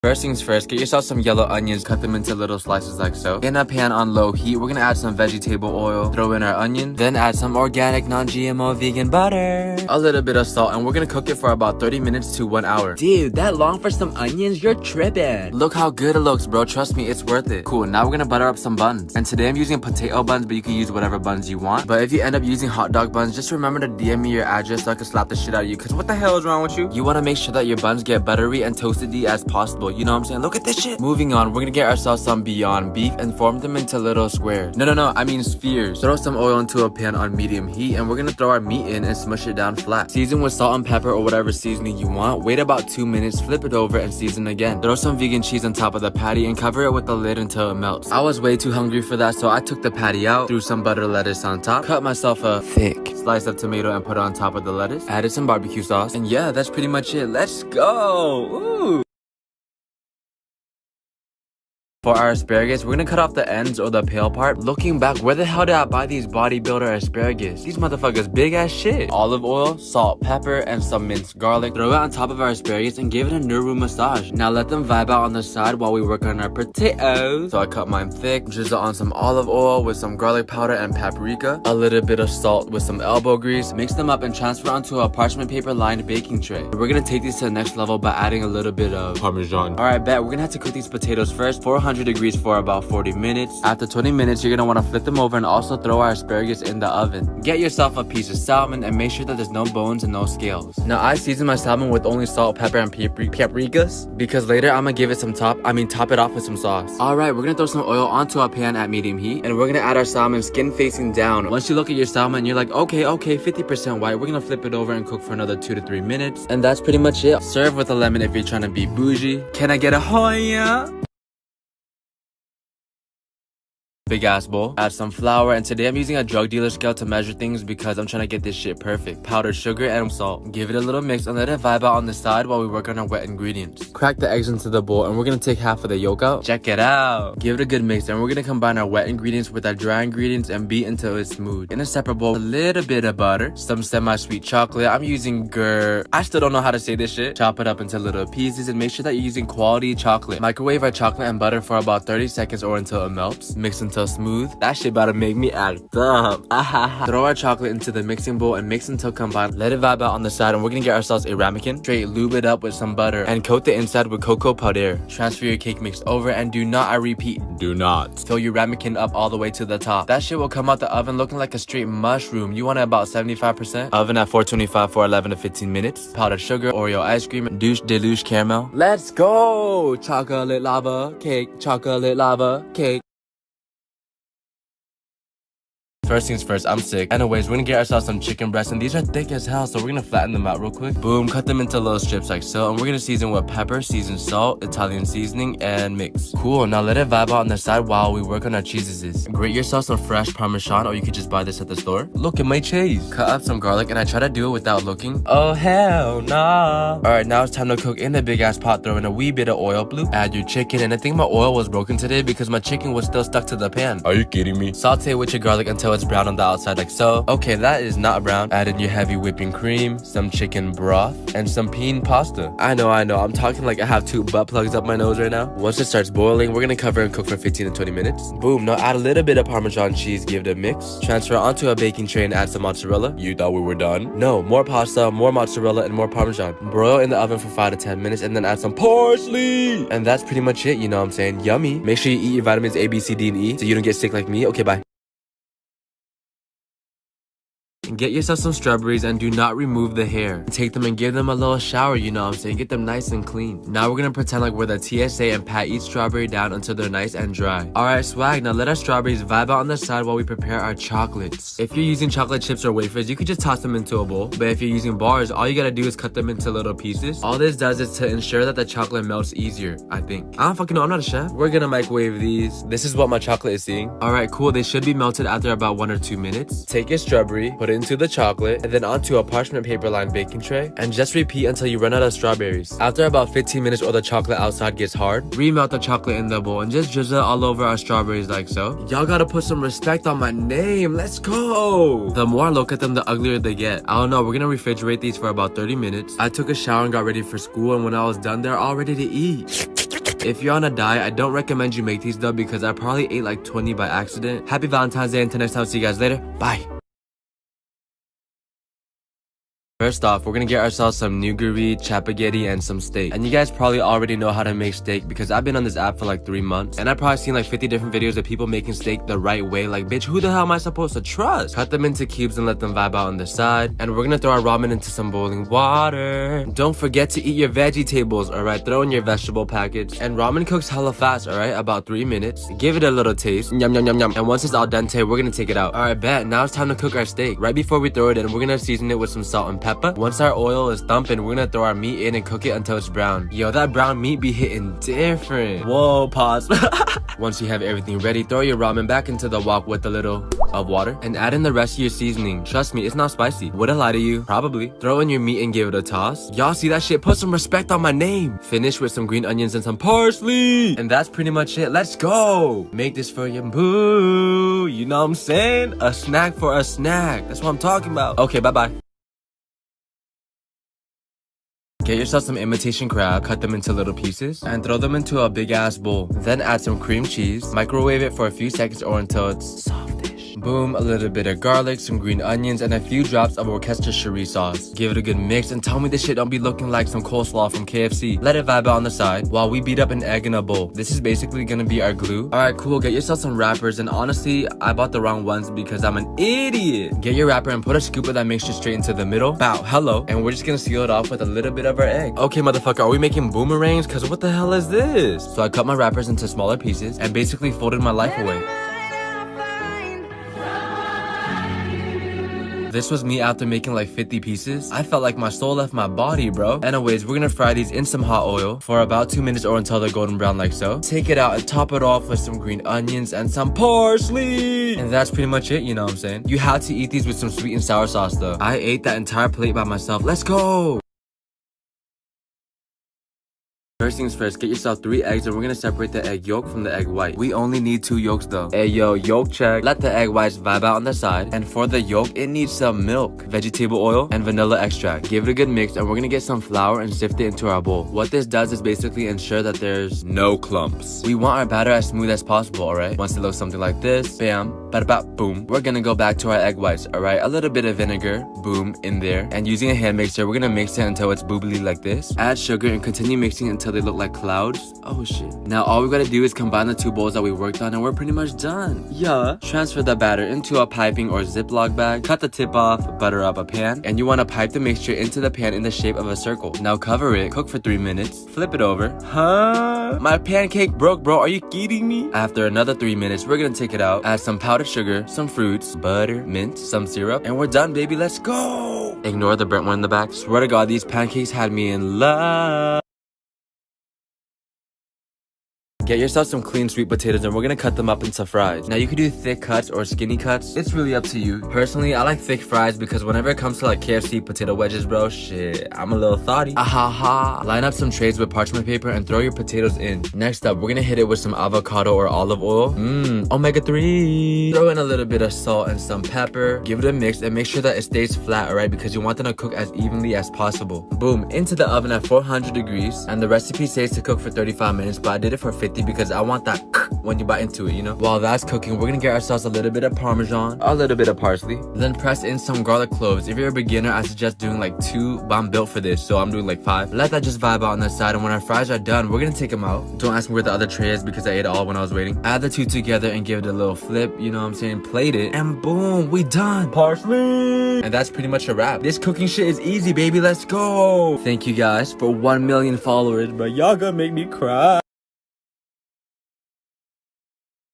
First things first, get yourself some yellow onions, cut them into little slices like so. In a pan on low heat, we're gonna add some vegetable oil, throw in our onion, then add some organic, non-GMO vegan butter, a little bit of salt, and we're gonna cook it for about 30 minutes to 1 hour. Dude, that long for some onions? You're tripping. Look how good it looks, bro. Trust me, it's worth it. Cool, now we're gonna butter up some buns. And today I'm using potato buns, but you can use whatever buns you want. But if you end up using hot dog buns, just remember to DM me your address so I can slap the shit out of you, cause what the hell is wrong with you? You wanna make sure that your buns get buttery and toasty as possible, you know what I'm saying? Look at this shit. Moving on, we're gonna get ourselves some Beyond Beef and form them into little squares. No, I mean spheres. Throw some oil into a pan on medium heat, and we're gonna throw our meat in and smush it down flat. Season with salt and pepper or whatever seasoning you want. Wait about 2 minutes, flip it over, and season again. Throw some vegan cheese on top of the patty and cover it with the lid until it melts. I was way too hungry for that, so I took the patty out, threw some butter lettuce on top, cut myself a thick slice of tomato and put it on top of the lettuce, added some barbecue sauce, and yeah, that's pretty much it. Let's go! Ooh! For our asparagus, we're gonna cut off the ends or the pale part. Looking back, where the hell did I buy these bodybuilder asparagus? These motherfuckers big as shit. Olive oil, salt, pepper, and some minced garlic. Throw it on top of our asparagus and give it a Nuru massage. Now let them vibe out on the side while we work on our potatoes. So I cut mine thick, drizzle on some olive oil with some garlic powder and paprika, a little bit of salt with some elbow grease, mix them up and transfer onto a parchment paper lined baking tray. We're gonna take these to the next level by adding a little bit of Parmesan. Alright, bet, we're gonna have to cook these potatoes first, 400 degrees for about 40 minutes. After 20 minutes, you're gonna want to flip them over and also throw our asparagus in the oven. Get yourself a piece of salmon and make sure that there's no bones and no scales. Now I season my salmon with only salt, pepper, and paprikas because later I'm gonna give it some top it off with some sauce. Alright, we're gonna throw some oil onto a pan at medium heat and we're gonna add our salmon skin facing down. Once you look at your salmon, you're like, okay, 50% white. We're gonna flip it over and cook for another 2 to 3 minutes. And that's pretty much it. Serve with a lemon if you're trying to be bougie. Can I get a hoya? Big ass bowl, add some flour, and today I'm using a drug dealer scale to measure things because I'm trying to get this shit perfect. Powdered sugar and salt. Give it a little mix and let it vibe out on the side while we work on our wet ingredients. Crack the eggs into the bowl and we're gonna take half of the yolk out. Check it out. Give it a good mix and we're gonna combine our wet ingredients with our dry ingredients and beat until it's smooth. In a separate bowl, a little bit of butter, some semi-sweet chocolate. I'm using I still don't know how to say this shit. Chop it up into little pieces and make sure that you're using quality chocolate. Microwave our chocolate and butter for about 30 seconds or until it melts. Mix until smooth. That shit about to make me act up. Throw our chocolate into the mixing bowl and mix until combined. Let it vibe out on the side and we're gonna get ourselves a ramekin. Straight lube it up with some butter and coat the inside with cocoa powder. Transfer your cake mix over and do not, I repeat, do not fill your ramekin up all the way to the top. That shit will come out the oven looking like a straight mushroom. You want it about 75%. Oven at 425 for 11 to 15 minutes. Powdered sugar, Oreo ice cream, douche deluge caramel. Let's go! Chocolate lava cake, chocolate lava cake. First things first, I'm sick. Anyways, we're gonna get ourselves some chicken breasts, and these are thick as hell, so we're gonna flatten them out real quick. Boom, cut them into little strips like so, and we're gonna season with pepper, seasoned salt, Italian seasoning, and mix. Cool, now let it vibe out on the side while we work on our cheeses. Grate yourself some fresh Parmesan, or you could just buy this at the store. Look at my cheese. Cut up some garlic, and I try to do it without looking. Oh, hell nah. Alright, now it's time to cook in the big ass pot. Throw in a wee bit of oil, blue. Add your chicken, and I think my oil was broken today because my chicken was still stuck to the pan. Are you kidding me? Saute with your garlic until it's brown on the outside like so. Okay, that is not brown. Add in your heavy whipping cream, some chicken broth, and some peen pasta. I know, I'm talking like I have 2 butt plugs up my nose right now. Once it starts boiling, we're gonna cover and cook for 15 to 20 minutes. Boom, now add a little bit of Parmesan cheese, give it a mix. Transfer onto a baking tray and add some mozzarella. You thought we were done? No, more pasta, more mozzarella, and more Parmesan. Broil in the oven for 5 to 10 minutes and then add some parsley. And that's pretty much it, you know what I'm saying? Yummy. Make sure you eat your vitamins A, B, C, D, and E so you don't get sick like me. Okay, bye. Get yourself some strawberries and do not remove the hair. Take them and give them a little shower, you know what I'm saying? Get them nice and clean. Now we're gonna pretend like we're the TSA and pat each strawberry down until they're nice and dry. Alright, swag, now let our strawberries vibe out on the side while we prepare our chocolates. If you're using chocolate chips or wafers, you could just toss them into a bowl. But if you're using bars, all you gotta do is cut them into little pieces. All this does is to ensure that the chocolate melts easier, I think. I don't fucking know, I'm not a chef. We're gonna microwave these. This is what my chocolate is seeing. Alright, cool, they should be melted after about 1 or 2 minutes. Take your strawberry, put it into the chocolate, and then onto a parchment paper lined baking tray, and just repeat until you run out of strawberries. After about 15 minutes or the chocolate outside gets hard, remelt the chocolate in the bowl and just drizzle it all over our strawberries like so. Y'all gotta put some respect on my name. Let's go! The more I look at them, the uglier they get. I don't know, we're gonna refrigerate these for about 30 minutes. I took a shower and got ready for school, and when I was done, they're all ready to eat. If you're on a diet, I don't recommend you make these though because I probably ate like 20 by accident. Happy Valentine's Day, until next time, see you guys later. Bye. First off, we're gonna get ourselves some nuguri, chapaghetti, and some steak. And you guys probably already know how to make steak because I've been on this app for like 3 months. And I've probably seen like 50 different videos of people making steak the right way. Like, bitch, who the hell am I supposed to trust? Cut them into cubes and let them vibe out on the side. And we're gonna throw our ramen into some boiling water. Don't forget to eat your vegetables, alright? Throw in your vegetable package. And ramen cooks hella fast, alright? About 3 minutes. Give it a little taste. Yum, yum, yum, yum. And once it's al dente, we're gonna take it out. Alright, bet. Now it's time to cook our steak. Right before we throw it in, we're gonna season it with some salt and pepper. Once our oil is thumping, we're gonna throw our meat in and cook it until it's brown. Yo, that brown meat be hitting different. Whoa, pause. Once you have everything ready, throw your ramen back into the wok with a little of water and add in the rest of your seasoning. Trust me, it's not spicy. Would I lie to you? Probably. Throw in your meat and give it a toss. Y'all see that shit? Put some respect on my name. Finish with some green onions and some parsley. And that's pretty much it. Let's go. Make this for your boo. You know what I'm saying? A snack for a snack. That's what I'm talking about. Okay, bye-bye. Get yourself some imitation crab, cut them into little pieces, and throw them into a big ass bowl. Then add some cream cheese, microwave it for a few seconds or until it's softish. Boom, a little bit of garlic, some green onions, and a few drops of Worcestershire sauce. Give it a good mix and tell me this shit don't be looking like some coleslaw from KFC. Let it vibe out on the side while we beat up an egg in a bowl. This is basically gonna be our glue. Alright, cool, get yourself some wrappers, and honestly, I bought the wrong ones because I'm an idiot. Get your wrapper and put a scoop of that mixture straight into the middle. Bow, hello. And we're just gonna seal it off with a little bit of our egg. Okay, motherfucker, are we making boomerangs? Cause what the hell is this? So I cut my wrappers into smaller pieces and basically folded my life away. This was me after making like 50 pieces. I felt like my soul left my body, bro. Anyways, we're gonna fry these in some hot oil for about 2 minutes or until they're golden brown like so. Take it out and top it off with some green onions and some parsley. And that's pretty much it, you know what I'm saying? You have to eat these with some sweet and sour sauce though. I ate that entire plate by myself. Let's go! First things first, get yourself 3 eggs and we're gonna separate the egg yolk from the egg white. We only need 2 yolks though. Hey yo, yolk check. Let the egg whites vibe out on the side. And for the yolk, it needs some milk, vegetable oil, and vanilla extract. Give it a good mix and we're gonna get some flour and sift it into our bowl. What this does is basically ensure that there's no clumps. We want our batter as smooth as possible, alright? Once it looks something like this, bam, bada boom. We're gonna go back to our egg whites, alright? A little bit of vinegar, boom, in there. And using a hand mixer, we're gonna mix it until it's boobly like this. Add sugar and continue mixing until they look like clouds. Oh shit. Now all we gotta do is combine the 2 bowls that we worked on and we're pretty much done. Yeah. Transfer the batter into a piping or Ziploc bag. Cut the tip off, butter up a pan, and you wanna pipe the mixture into the pan in the shape of a circle. Now cover it, cook for 3 minutes, flip it over. Huh? My pancake broke, bro. Are you kidding me? After another 3 minutes, we're gonna take it out, add some powdered sugar, some fruits, butter, mint, some syrup, and we're done, baby. Let's go. Ignore the burnt one in the back. Swear to God, these pancakes had me in love. Get yourself some clean sweet potatoes and we're gonna cut them up into fries. Now you can do thick cuts or skinny cuts. It's really up to you. Personally, I like thick fries because whenever it comes to like KFC potato wedges, bro, shit, I'm a little thotty. Ahaha. Line up some trays with parchment paper and throw your potatoes in. Next up, we're gonna hit it with some avocado or olive oil. Omega-3. Throw in a little bit of salt and some pepper. Give it a mix and make sure that it stays flat, alright? Because you want them to cook as evenly as possible. Boom, into the oven at 400 degrees. And the recipe says to cook for 35 minutes, but I did it for 50 because I want that when you bite into it, you know? While that's cooking, we're gonna get ourselves a little bit of Parmesan, a little bit of parsley, then press in some garlic cloves. If you're a beginner, I suggest doing like 2, but I'm built for this, so I'm doing like 5. Let that just vibe out on the side, and when our fries are done, we're gonna take them out. Don't ask me where the other tray is because I ate it all when I was waiting. Add the 2 together and give it a little flip, you know what I'm saying? Plate it, and boom, we done. Parsley! And that's pretty much a wrap. This cooking shit is easy, baby. Let's go! Thank you guys for 1 million followers, but y'all gonna make me cry.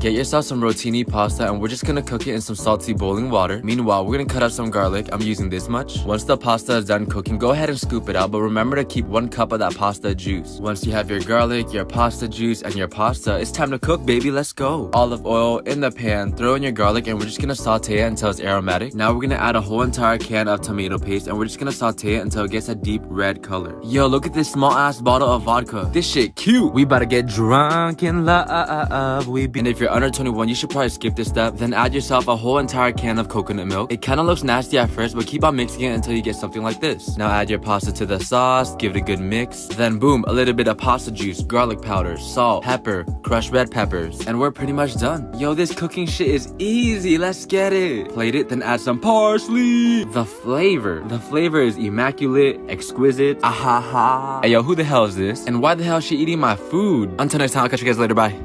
Get yourself some rotini pasta and we're just gonna cook it in some salty boiling water. Meanwhile, we're gonna cut up some garlic. I'm using this much. Once the pasta is done cooking, go ahead and scoop it out, but remember to keep 1 cup of that pasta juice. Once you have your garlic, your pasta juice, and your pasta, it's time to cook, baby. Let's go. Olive oil in the pan, throw in your garlic, and we're just gonna saute it until it's aromatic. Now we're gonna add a whole entire can of tomato paste and we're just gonna saute it until it gets a deep red color. Yo, look at this small ass bottle of vodka. This shit cute. We about to get drunk in love. And if you're you're under 21, you should probably skip this step. Then add yourself a whole entire can of coconut milk. It kind of looks nasty at first, but keep on mixing it until you get something like this. Now add your pasta to the sauce, give it a good mix. Then boom, a little bit of pasta juice, garlic powder, salt, pepper, crushed red peppers, and we're pretty much done. Yo, this cooking shit is easy. Let's get it. Plate it, then add some parsley. The flavor is immaculate, exquisite. Ahaha. Hey yo, who the hell is this? And why the hell is she eating my food? Until next time, I'll catch you guys later. Bye.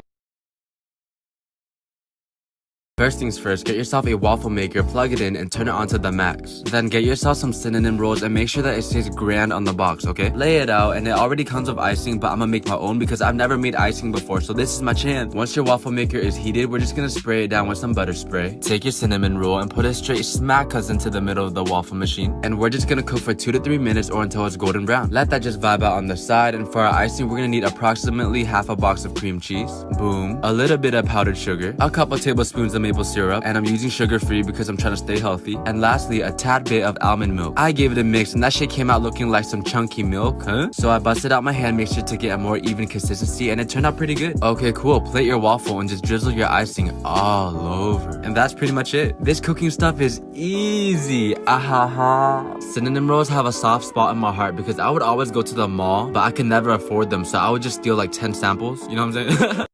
First things first, get yourself a waffle maker, plug it in, and turn it on to the max. Then get yourself some cinnamon rolls and make sure that it says grand on the box, okay? Lay it out, and it already comes with icing, but I'm gonna make my own because I've never made icing before, so this is my chance. Once your waffle maker is heated, we're just gonna spray it down with some butter spray. Take your cinnamon roll and put it straight smack us into the middle of the waffle machine. And we're just gonna cook for 2 to 3 minutes or until it's golden brown. Let that just vibe out on the side, and for our icing, we're gonna need approximately half a box of cream cheese. Boom. A little bit of powdered sugar. A couple tablespoons of maple syrup, and I'm using sugar-free because I'm trying to stay healthy. And lastly, a tad bit of almond milk. I gave it a mix, and that shit came out looking like some chunky milk, So I busted out my hand mixture to get a more even consistency, and it turned out pretty good. Okay, cool. Plate your waffle and just drizzle your icing all over. And that's pretty much it. This cooking stuff is easy. Ahaha. Cinnamon rolls have a soft spot in my heart because I would always go to the mall, but I could never afford them, so I would just steal like 10 samples. You know what I'm saying?